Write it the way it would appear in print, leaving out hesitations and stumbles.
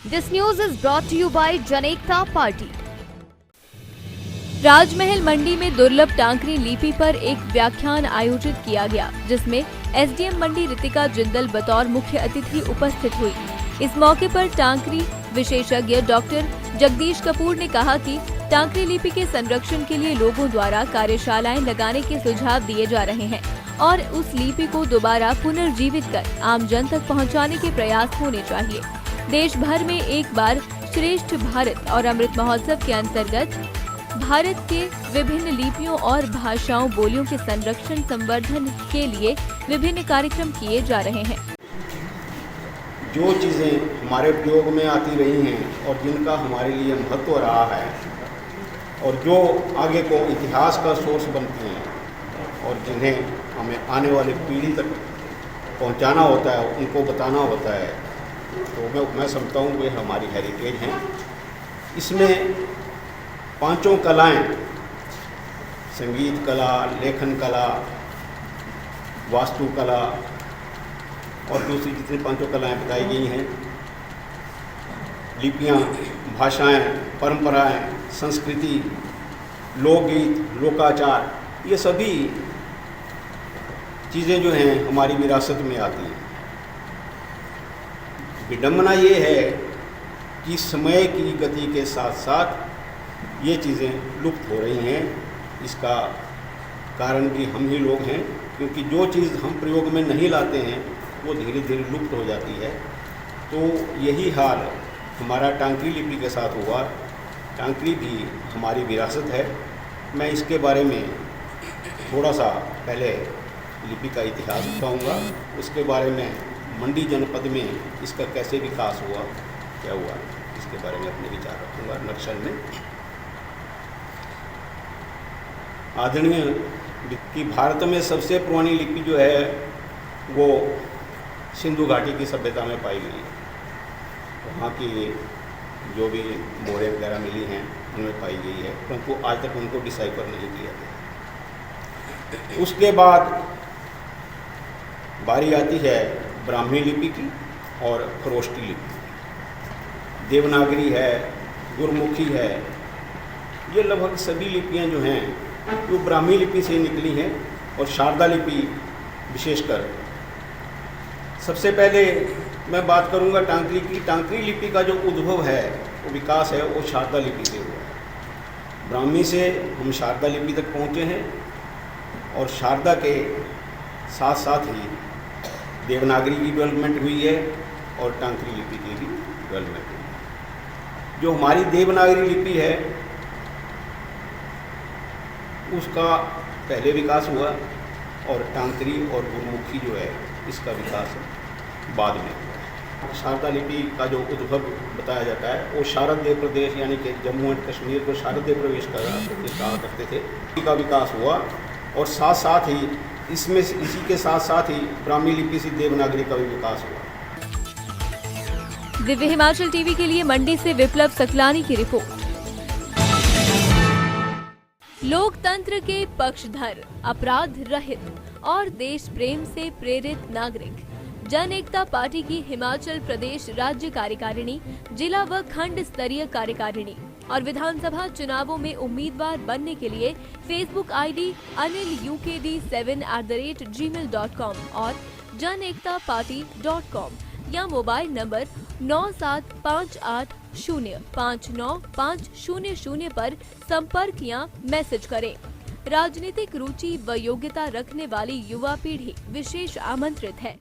This news is brought to you by Janekta Party. राजमहल मंडी में दुर्लभ टांकरी लिपि पर एक व्याख्यान आयोजित किया गया, जिसमें एसडीएम मंडी रितिका जिंदल बतौर मुख्य अतिथि उपस्थित हुई। इस मौके पर टांकरी विशेषज्ञ डॉक्टर जगदीश कपूर ने कहा कि टांकरी लिपि के संरक्षण के लिए लोगों द्वारा कार्यशालाएं लगाने के सुझाव दिए जा रहे हैं और उस लिपि को दोबारा पुनर्जीवित कर आम जन तक पहुंचाने के प्रयास होने चाहिए। देश भर में एक बार श्रेष्ठ भारत और अमृत महोत्सव के अंतर्गत भारत के विभिन्न लिपियों और भाषाओं बोलियों के संरक्षण संवर्धन के लिए विभिन्न कार्यक्रम किए जा रहे हैं। जो चीज़ें हमारे प्रयोग में आती रही हैं और जिनका हमारे लिए महत्व रहा है और जो आगे को इतिहास का सोर्स बनती हैं और जिन्हें हमें आने वाली पीढ़ी तक पहुंचाना होता है, उनको बताना होता है, तो मैं समझता हूँ वे हमारी हेरिटेज हैं। इसमें पांचों कलाएं, संगीत कला, लेखन कला, वास्तुकला और दूसरी जितनी पांचों कलाएं बताई गई हैं, लिपियां, भाषाएं, परंपराएं, संस्कृति, लोकगीत, लोकाचार, ये सभी चीज़ें जो हैं हमारी विरासत में आती हैं। विडंबना ये है कि समय की गति के साथ साथ ये चीज़ें लुप्त हो रही हैं। इसका कारण भी हम ही लोग हैं, क्योंकि जो चीज़ हम प्रयोग में नहीं लाते हैं वो धीरे धीरे लुप्त हो जाती है। तो यही हाल हमारा टांकरी लिपि के साथ हुआ। टांकरी भी हमारी विरासत है। मैं इसके बारे में थोड़ा सा पहले लिपि का इतिहास बताऊंगा, उसके बारे में मंडी जनपद में इसका कैसे विकास हुआ, क्या हुआ, इसके बारे में अपने विचार रखूँगा नक्शल में। आदरणीय कि भारत में सबसे पुरानी लिपि जो है वो सिंधु घाटी की सभ्यता में पाई गई है। वहाँ की जो भी मोहरें वगैरह मिली हैं उनमें पाई गई है, परंतु आज तक उनको डिसाइफर नहीं किया गया। उसके बाद बारी आती है ब्राह्मी लिपि की और खरोष्टी लिपि। देवनागरी है, गुरमुखी है, ये लगभग सभी लिपियाँ जो हैं वो ब्राह्मी लिपि से निकली हैं। और शारदा लिपि विशेषकर, सबसे पहले मैं बात करूंगा टांकरी की। टांकरी लिपि का जो उद्भव है, वो विकास है, वो शारदा लिपि से हुआ है। ब्राह्मी से हम शारदा लिपि तक पहुँचे हैं और शारदा के साथ साथ ही देवनागरी की डेवलपमेंट हुई है और टांकरी लिपि की भी डेवलपमेंट हुई है। जो हमारी देवनागरी लिपि है उसका पहले विकास हुआ और टांकरी और गुरमुखी जो है इसका विकास बाद में हुआ। शारदा लिपि का जो उद्भव बताया जाता है वो शारदीय प्रदेश यानी कि जम्मू एंड कश्मीर को शारदीय प्रदेश कहा करते थे, इसका विकास हुआ। और साथ साथ ही इसमें इसी के साथ साथ ही ब्राह्मी लिपि से देवनागरी का भी विकास हुआ। दिव्य हिमाचल टीवी के लिए मंडी से विप्लव सकलानी की रिपोर्ट। लोकतंत्र के पक्षधर, अपराध रहित और देश प्रेम से प्रेरित नागरिक जन एकता पार्टी की हिमाचल प्रदेश राज्य कार्यकारिणी, जिला व खंड स्तरीय कार्यकारिणी और विधानसभा चुनावों में उम्मीदवार बनने के लिए फेसबुक आईडी anilukd7@gmail.com और janektaparty.com या मोबाइल नंबर 9758059500 पर संपर्क या मैसेज करें। राजनीतिक रुचि व योग्यता रखने वाली युवा पीढ़ी विशेष आमंत्रित है।